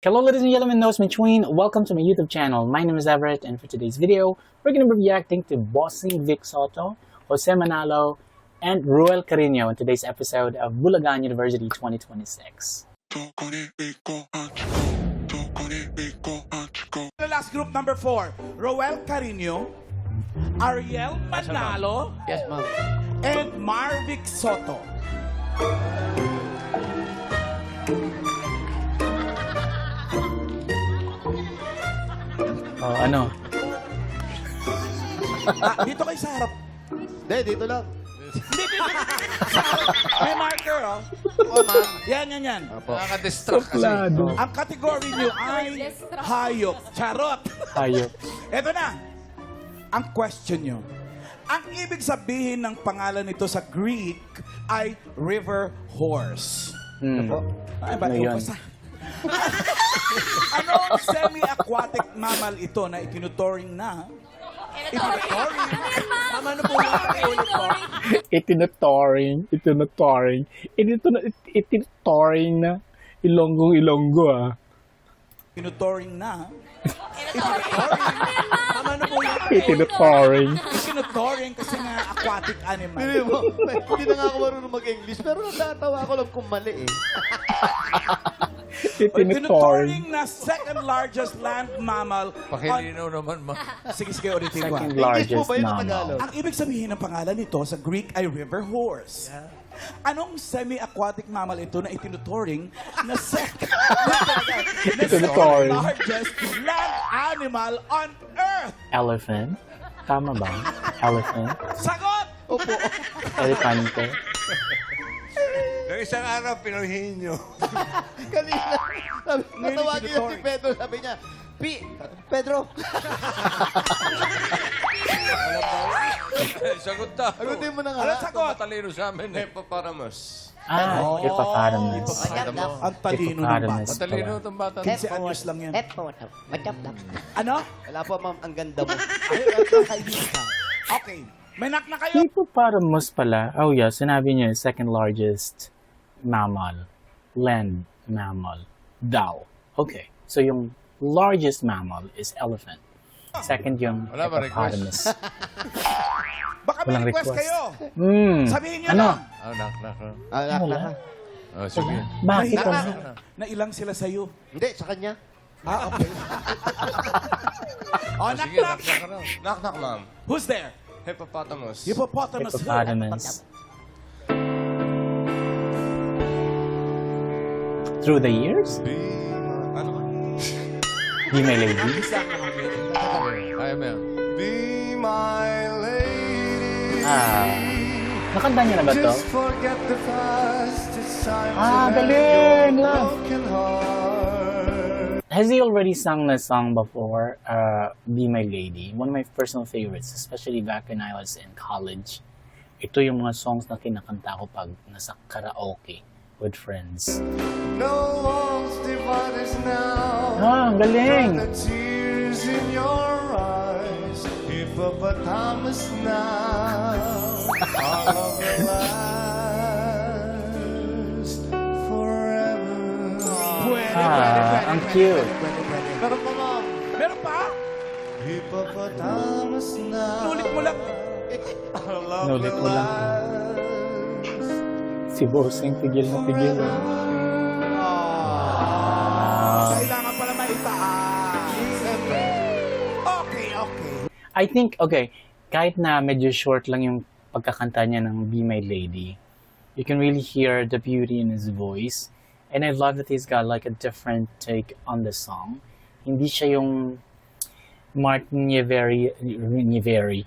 Hello ladies and gentlemen, those in between, welcome to my YouTube channel. My name is Everett, and for today's video, we're going to be reacting to Bossing Vic Soto, Jose Manalo, and Ruel Carino in today's episode of Bulacan University 2026. The last group, number 4, Roel Carino, Ariel Manalo, Yes, ma'am. and Marvic Soto. Oh, ano? Dito kayo sa harap. Hindi, dito lang. Hindi, dito. Sa harap. May marker, oh. Oo, ma'am. Yan. Opo. Nakaka-distract kasi. Suplado. Ang kategory niyo ay hayop. Charot. Hayop. Eto na. Ang question nyo. Ang ibig sabihin ng pangalan nito sa Greek ay river horse. Ay, ba't Ano yung yun? basa? Anong semi-aquatic mammal ito na itinuturing na? Itinuturing? Tama na po lang. Ulit po. Itinutoring na. Ilonggo ah. Itinuturing na? Tama na po lang. Itinutoring. Itinuturing kasi nga aquatic animal. Hindi mo. Hindi na nga ako marunong mag-English. Pero natatawa ko lang kung mali eh. Itinutoring. Itinuturing na second largest land mammal. Pakilinaw naman, ma. Sige, ulitin ko. Second English po largest ba yun ang mammal. Tagalog? Ang ibig sabihin ng pangalan nito sa Greek ay river horse. Anong semi-aquatic mammal ito na itinuturing na second Itinuturing. largest land animal on Earth? Elephant? Tama ba? Elephant? Sagot! Opo. Elefante? Yung isang araw, pinuhin nyo. Kanina. Natawagin niya si Pedro. Sabi niya, Pedro. Sagot daw. Agutin mo na nga. Ano sagot? Matalino sa amin eh. Hippopotamus. Hippopotamus. Ang talino ng Hippopotamus. bata. Matalino itong bata. 15 anyos lang yan. Macap-dap. Ano? Wala po, ma'am. Ang ganda mo. Okay. May knock na kayo. Hippopotamus pala. Oh yeah, sinabi niya second largest mammal. Land mammal. Daw. Okay. So yung largest mammal is elephant. Second yung Wala ba hippopotamus. Baka may Walang request request. kayo. Sabihin nyo Ano? lang. Oh, knock. Wala. Oh, sige. Bakit Knock ano? na ilang sila sa'yo. Hindi, sa kanya. Okay. Oh, knock. Sige, knock raw. Knock, ma'am. Who's there? Hippopotamus. Hippopotamus. Hippopotamus. Through the years? Ano ba? Be my lady? Kaya mo yan. Be my lady. Nakanta niya na ba to? Just forget the past. It's time to galing! mend your Love! broken heart. Has he already sung the song before? Be My Lady. One of my personal favorites, especially back when I was in college. Ito yung mga songs na kinakanta ko pag nasa karaoke with friends. No walls divide us now. Ang galing! From the tears in your eyes. Hippopotamus now. Our love will last forever. Pwede. Ang cute. Pero po, ma'am. Meron pa? Hippopotamus now. Ulit mo lang. Our love Nulit mo will lang. last. Si Bossing tigil na tigil. Kailangan pala maitaas. Okay. I think, okay, kahit na medyo short lang yung pagkakanta niya ng Be My Lady, you can really hear the beauty in his voice. And I love that he's got like a different take on the song. Hindi siya yung Martin Nieveri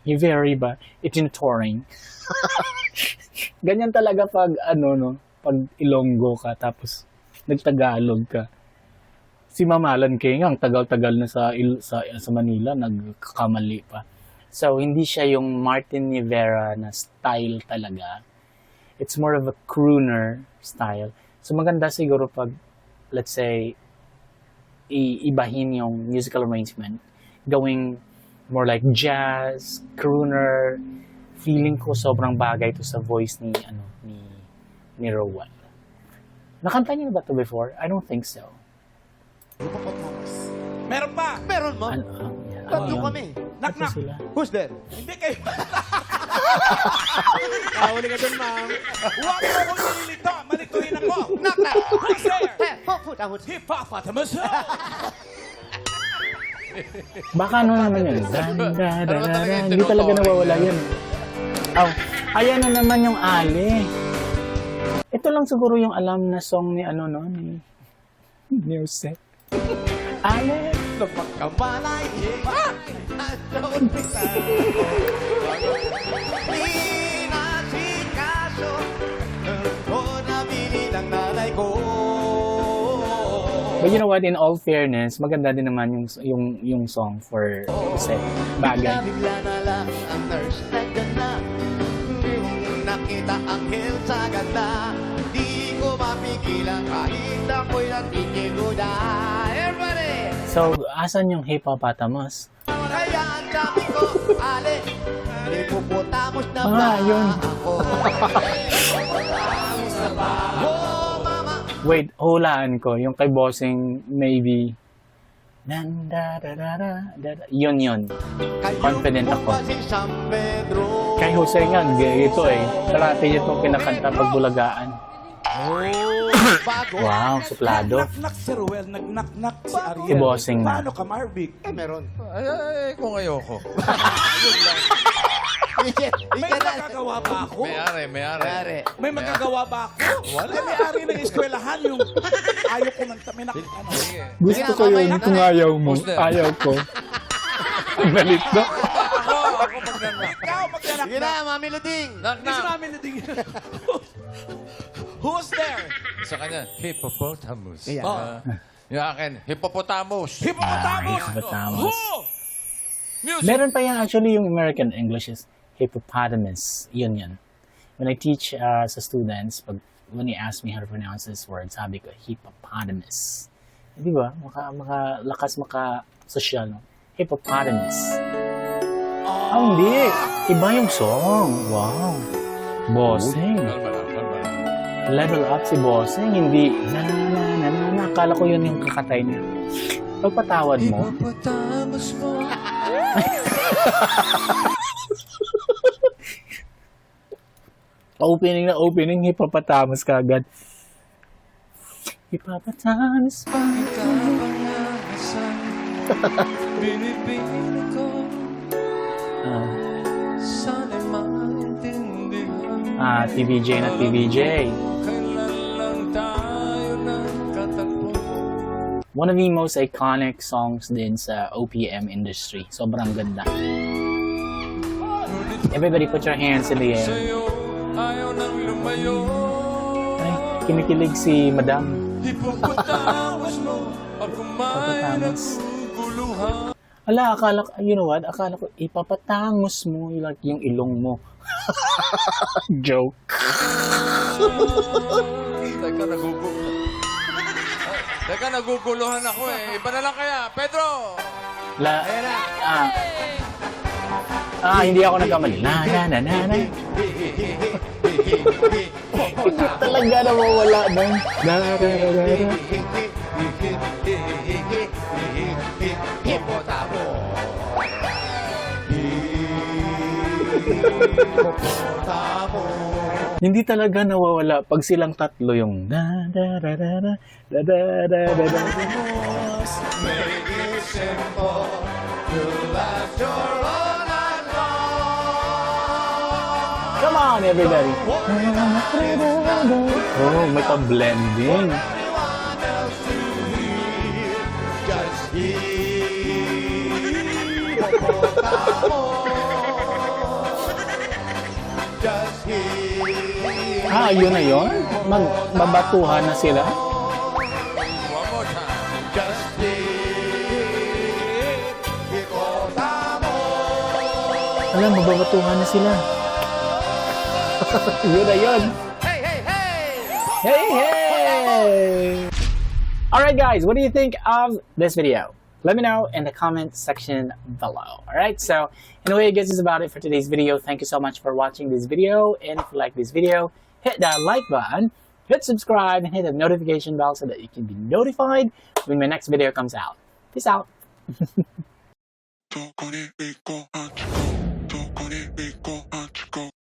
ba? Itinuturing. Ganyan talaga pag pag Ilonggo ka tapos nagtagalog ka. Si Mamalan King ang tagal-tagal na sa Manila, nagkakamali pa. So hindi siya yung Martin Nievera na style talaga. It's more of a crooner style. So maganda siguro pag, let's say, iibahin yung musical arrangement, gawing more like jazz, crooner. Feeling ko sobrang bagay to sa voice ni Roel. Nakanta niyo ba ito before? I don't think so. Hippopotamus. Meron pa. Meron mo? Ano? Tatlo yun? kami. Knock, Ito knock. sila. Who's there? Hindi kayo. Huli ka dun, ma'am. Huwag mo kong nililito. Malituhin ako. Knock, knock. Who's there? Hippopotamus. Hippopotamus. Baka ano naman yun? Hindi talaga nawawala yun. Oh, ayan na naman yung Ali. Ito lang siguro yung alam na song ni ano no, ni Music. Ali. Kapalay. Pinasikaso. O nabili ng nanay ko. But you know what, in all fairness, maganda din naman yung song for Jose. Bagay. Bigla na lang ang nurse nandyan na. Yung nakita ang hill sa ganda. Di ko mapigilan kahit ako'y natitigoda. Everybody! So, asan yung hippopotamus? Kaya ang sabi ko, Ale, hippopotamus na ba Yun. ako? Hippopotamus na ba? Oh, mama! Wait, hulaan ko. Yung kay Bossing, maybe. Yun. Confident ako. Si San Pedro. Kay Jose nga, ito eh. Parati niya itong kinakanta pag bulagaan. Bago. Wow, suplado. Nag-knock si Ruel. Nag-knock si Ariel. Si Bossing na. Paano ka, Marvic? Meron. Ay, kung ayoko. May magagawa ba ako? May May magagawa ba ako? Wala. May-ari ng eskwelahan yung ayaw ko ng tamin. Ano? Gusto ko yun kung ayaw mo. Ayaw ko. Ang galit na. Ako magdana. Ikaw, magdanak Sige na, Mami Luding. Hindi si Mami Luding. Who's there? Sa kanya, hippopotamus. Yeah. Oh. Yung akin, hippopotamus. Hippopotamus. Hippopotamus. Who? Music. Meron pa yan actually yung American English is hippopotamus. Yun. When I teach sa students, when they ask me how to pronounce this word, sabi ko, hippopotamus. Di ba? Makalakas, maka-social. No? Hippopotamus. Oh, hindi. Iba yung song. Wow. Bossing. Level up si Bossing. Hindi, na. Akala ko yun yung kakatay niya. Pagpatawad mo. Hippopotamus mo. Opening, hippopotamus kagad. Hippopotamus pa. Kapangasan. Binibili ko. Sana'y maintindihan. TVJ na TVJ. Kailan lang tayo nagkatagpo. One of the most iconic songs din sa OPM industry. Sobrang ganda. Everybody put your hands in the air. Sa'yo, ayaw nang lumayo. Ay, kinikilig si Madam. Hippopotamus mo. Ako may Hippopotamus. naguguluhan. Ala, you know what? Akala ko, ipapatangos mo like yung ilong mo. Joke. Teka, naguguluhan ako eh. Iba na lang kaya. Pedro! Hindi ako nagkamali. Na. Hindi talaga nawawala nun. Hindi talaga nawawala pag silang tatlo yung Come on, everybody. Oh, may pa-blending. Yun na yun? Magbabatuhan na sila? One more time. Alam, magbabatuhan na sila. Yun na yun. Hey! Alright guys, what do you think of this video? Let me know in the comment section below. Alright, so anyway, I guess this is about it for today's video. Thank you so much for watching this video. And if you like this video, hit that like button. hit subscribe and hit the notification bell so that you can be notified when my next video comes out. Peace out.